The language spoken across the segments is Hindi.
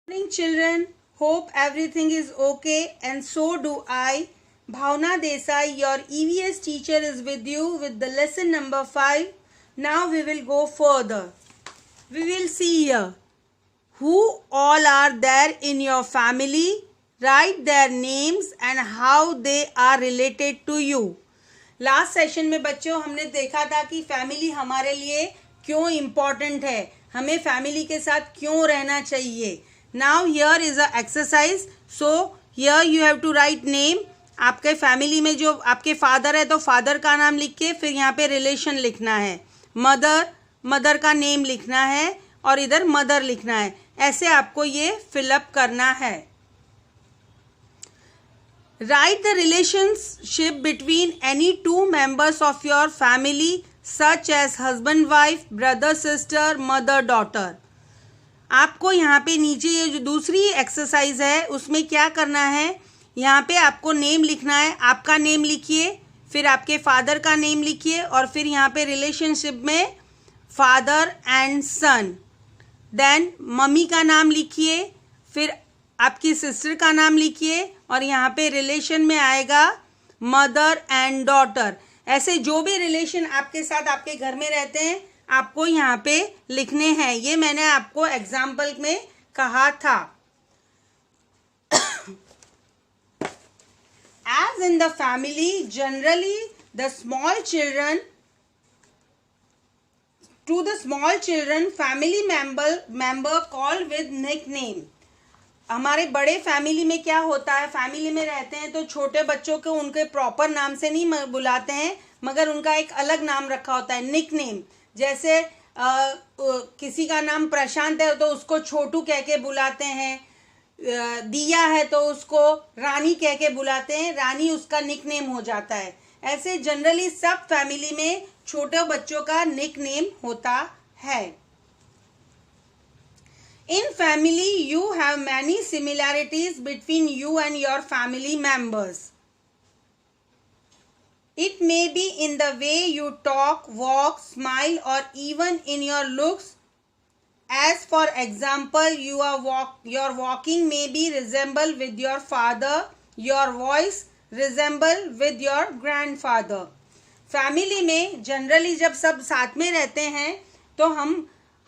Morning children, hope everything is okay and so do I. Bhavna Desai, your EVS teacher, is with you with the lesson number 5. Now we will go further. We will see here. Who all are there in your family? Write their names and how they are related to you. Last session में बच्चों हमने देखा था कि फैमिली हमारे लिए क्यों इम्पोर्टेंट है, हमें फैमिली के साथ क्यों रहना चाहिए. Now here is a exercise. So here you have to write name. आपके फैमिली में जो आपके फादर है तो फादर का नाम लिख के फिर यहाँ पे रिलेशन लिखना है. मदर का नेम लिखना है और इधर मदर लिखना है. ऐसे आपको ये फिलअप करना है. Write the relationship between any two members of your family such as husband wife, brother sister, mother daughter. आपको यहाँ पे नीचे ये जो दूसरी एक्सरसाइज है उसमें क्या करना है, यहाँ पे आपको नेम लिखना है. आपका नेम लिखिए, फिर आपके फादर का नेम लिखिए और फिर यहाँ पे रिलेशनशिप में father and son. Then mummy का नाम लिखिए, फिर आपकी सिस्टर का नाम लिखिए और यहाँ पे रिलेशन में आएगा मदर एंड डॉटर. ऐसे जो भी रिलेशन आपके साथ आपके घर में रहते हैं आपको यहाँ पे लिखने हैं. ये मैंने आपको एग्जाम्पल में कहा था. As in the family, generally the small children, to the small children, family member called with nickname. हमारे बड़े फैमिली में क्या होता है, फैमिली में रहते हैं तो छोटे बच्चों को उनके प्रॉपर नाम से नहीं बुलाते हैं मगर उनका एक अलग नाम रखा होता है, निक नेम. जैसे किसी का नाम प्रशांत है तो उसको छोटू कह के बुलाते हैं. दिया है तो उसको रानी कह के बुलाते हैं, रानी उसका निक नेम हो जाता है. ऐसे जनरली सब फैमिली में छोटे बच्चों का निक नेम होता है. In family, you have many similarities between you and your family members. It may be in the way you talk, walk, smile, or even in your looks. As for example, your walking may be resemble with your father, your voice resemble with your grandfather. Family में generally जब सब साथ में रहते हैं तो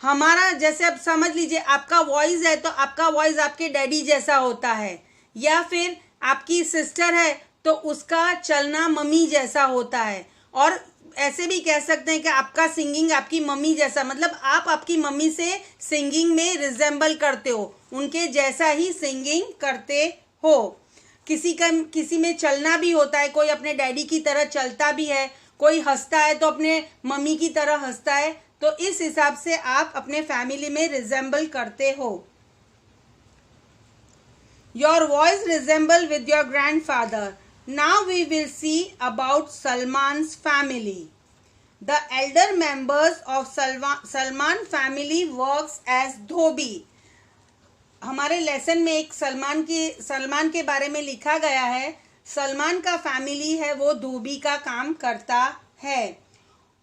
हमारा जैसे अब समझ लीजिए आपका वॉइस है तो आपका वॉइस आपके डैडी जैसा होता है, या फिर आपकी सिस्टर है तो उसका चलना मम्मी जैसा होता है. और ऐसे भी कह सकते हैं कि आपका सिंगिंग आपकी मम्मी जैसा, मतलब आप आपकी मम्मी से सिंगिंग में रिजेंबल करते हो, उनके जैसा ही सिंगिंग करते हो. किसी में चलना भी होता है, कोई अपने डैडी की तरह चलता भी है, कोई हंसता है तो अपने मम्मी की तरह हंसता है. तो इस हिसाब से आप अपने फैमिली में रिजेंबल करते हो. Your voice resemble with your grandfather. Now we will see about Salman's family. The elder members of Salman family works as dhobi. हमारे लेसन में एक सलमान के बारे में लिखा गया है. सलमान का फैमिली है वो धोबी का काम करता है.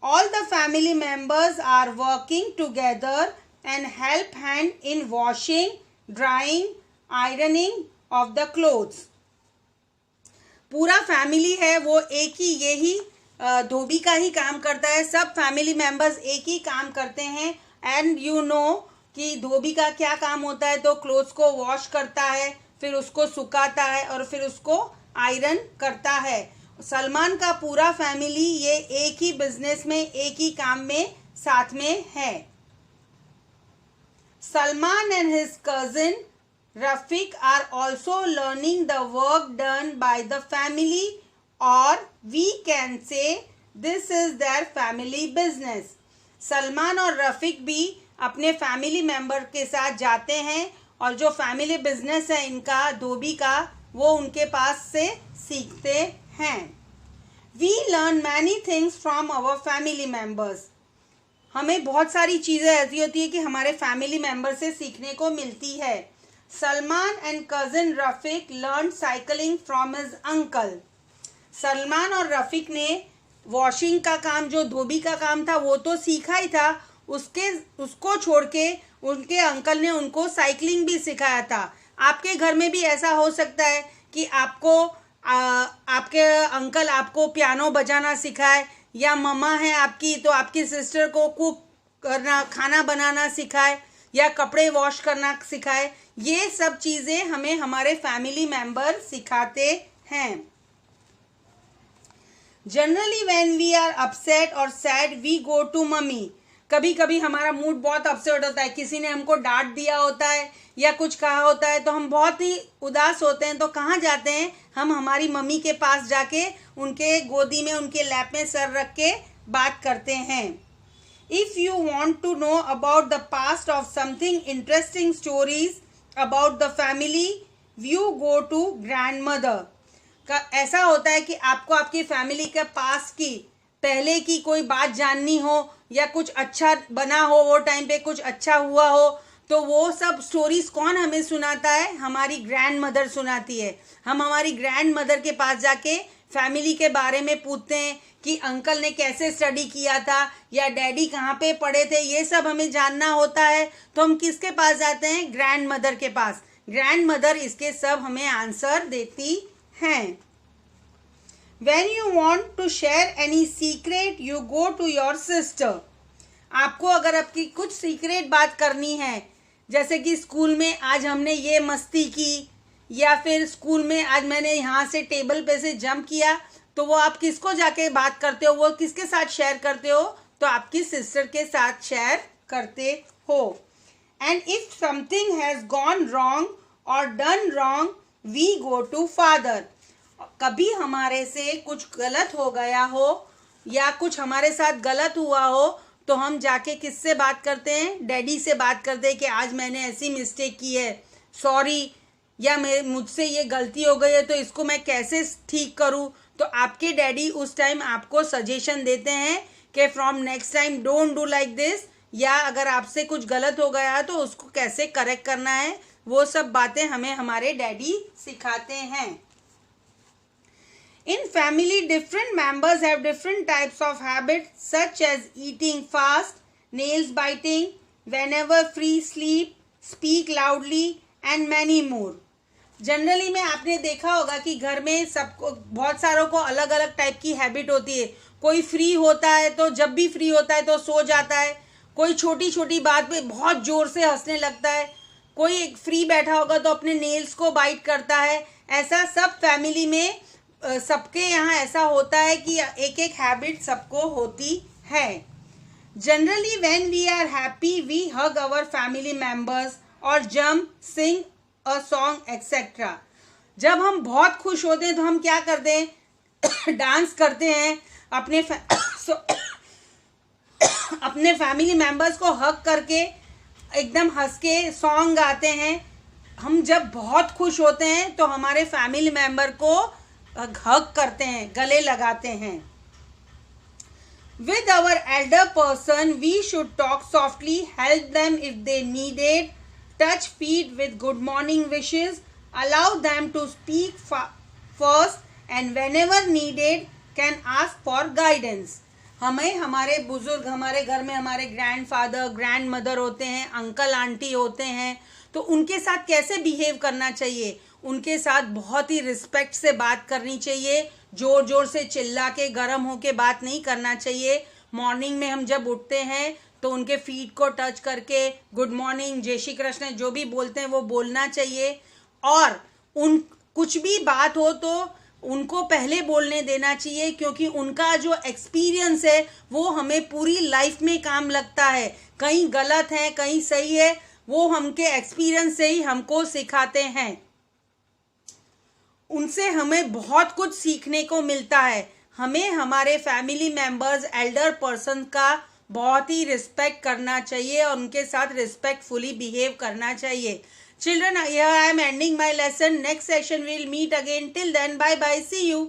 All the family members are working together and help hand in washing, drying, ironing of the clothes. पूरा फैमिली है वो एक ही यही धोबी का ही काम करता है. सब फैमिली मेंबर्स एक ही काम करते हैं. एंड यू नो कि धोबी का क्या काम होता है, तो क्लोथ्स को वॉश करता है, फिर उसको सुखाता है और फिर उसको आयरन करता है. सलमान का पूरा फैमिली ये एक ही बिजनेस में एक ही काम में साथ में है. Salman and his cousin Rafiq are also learning the work done by the family, और we can say this is their family business. Salman और रफीक भी अपने फैमिली मेंबर के साथ जाते हैं और जो फैमिली बिजनेस है इनका धोबी का वो उनके पास से सीखते हैं. We learn many things from our family members. हमें बहुत सारी चीज़ें ऐसी होती है कि हमारे फैमिली मेंबर से सीखने को मिलती है. Salman and cousin Rafiq learn cycling from his uncle. Salman और रफीक ने वॉशिंग का काम, जो धोबी का काम था वो तो सीखा ही था, उसको छोड़ के उनके अंकल ने उनको साइकिलिंग भी सिखाया था। आपके घर में भी ऐसा हो सकता है कि आपके अंकल आपको पियानो बजाना सिखाए, या मम्मा है आपकी तो आपकी सिस्टर को कुक करना, खाना बनाना सिखाए, या कपड़े वॉश करना सिखाए। ये सब चीज़ें हमें हमारे फैमिली मेंबर सिखाते हैं। Generally when we are upset और sad we go to mummy. कभी कभी हमारा मूड बहुत अपसेट होता है, किसी ने हमको डांट दिया होता है या कुछ कहा होता है, तो हम बहुत ही उदास होते हैं। तो कहाँ जाते हैं हम? हमारी मम्मी के पास जाके उनके गोदी में, उनके लैप में सर रख के बात करते हैं। If you want to know about the past of something interesting stories about the family, you go to grandmother. का ऐसा होता है कि आपको आपकी फैमिली के पास की पहले की कोई बात जाननी हो, या कुछ अच्छा बना हो, वो टाइम पे कुछ अच्छा हुआ हो, तो वो सब स्टोरीज कौन हमें सुनाता है? हमारी ग्रैंड मदर सुनाती है। हम हमारी ग्रैंड मदर के पास जाके फैमिली के बारे में पूछते हैं कि अंकल ने कैसे स्टडी किया था, या डैडी कहाँ पे पढ़े थे। ये सब हमें जानना होता है, तो हम किसके पास जाते हैं? ग्रैंड मदर के पास। ग्रैंड मदर इसके सब हमें आंसर देती हैं। When you want to share any secret, you go to your sister. आपको अगर आपकी कुछ सीक्रेट बात करनी है, जैसे कि स्कूल में आज हमने ये मस्ती की, या फिर स्कूल में आज मैंने यहाँ से टेबल पे से जंप किया, तो वो आप किसको जाके बात करते हो? वो किसके साथ शेयर करते हो? तो आपकी सिस्टर के साथ शेयर करते हो। And if something has gone wrong और done wrong, we go to father. कभी हमारे से कुछ गलत हो गया हो या कुछ हमारे साथ गलत हुआ हो, तो हम जाके किससे बात करते हैं? डैडी से बात करते हैं कि आज मैंने ऐसी मिस्टेक की है, सॉरी, या मुझसे ये गलती हो गई है, तो इसको मैं कैसे ठीक करूं। तो आपके डैडी उस टाइम आपको सजेशन देते हैं कि from next time don't do like this, या अगर आपसे कुछ गलत हो गया है तो उसको कैसे करेक्ट करना है, वो सब बातें हमें हमारे डैडी सिखाते हैं। In family, different members have different types of habits such as eating fast, nails biting, whenever free sleep, speak loudly and many more. Generally में आपने देखा होगा कि घर में सबको, बहुत सारों को अलग अलग टाइप की हैबिट होती है। कोई फ्री होता है तो जब भी फ्री होता है तो सो जाता है, कोई छोटी छोटी बात पे बहुत ज़ोर से हंसने लगता है, कोई फ्री बैठा होगा तो अपने नेल्स को बाइट करता है। ऐसा सब फैमिली में सबके यहाँ ऐसा होता है कि एक एक हैबिट सबको होती है। Generally when we are happy we hug our family members और jump, sing a song etcetera. जब हम बहुत खुश होते हैं तो हम क्या करते हैं? डांस करते हैं, अपने फैमिली मेंबर्स को हग करके एकदम हंस के सॉन्ग गाते हैं। हम जब बहुत खुश होते हैं तो हमारे फैमिली मेंबर को हग करते हैं, गले लगाते हैं। With our elder person, we should talk softly, help them if they need it, touch feet with good morning wishes, allow them to speak first, and whenever needed, can ask for guidance. हमें हमारे बुजुर्ग, हमारे घर में हमारे ग्रैंडफादर, ग्रैंड मदर होते हैं, अंकल आंटी होते हैं, तो उनके साथ कैसे बिहेव करना चाहिए? उनके साथ बहुत ही रिस्पेक्ट से बात करनी चाहिए, जोर जोर से चिल्ला के गर्म होके बात नहीं करना चाहिए। मॉर्निंग में हम जब उठते हैं तो उनके फीट को टच करके गुड मॉर्निंग, जय श्री कृष्ण जो भी बोलते हैं वो बोलना चाहिए। और कुछ भी बात हो तो उनको पहले बोलने देना चाहिए, क्योंकि उनका जो एक्सपीरियंस है वो हमें पूरी लाइफ में काम लगता है। कहीं गलत है, कहीं सही है, वो हमके एक्सपीरियंस से ही हमको सिखाते हैं। उनसे हमें बहुत कुछ सीखने को मिलता है। हमें हमारे फैमिली मेंबर्स, एल्डर पर्सन का बहुत ही रिस्पेक्ट करना चाहिए और उनके साथ रिस्पेक्टफुली बिहेव करना चाहिए। Children, here I am ending my lesson. Next session we will meet again. Till then, bye bye. See you.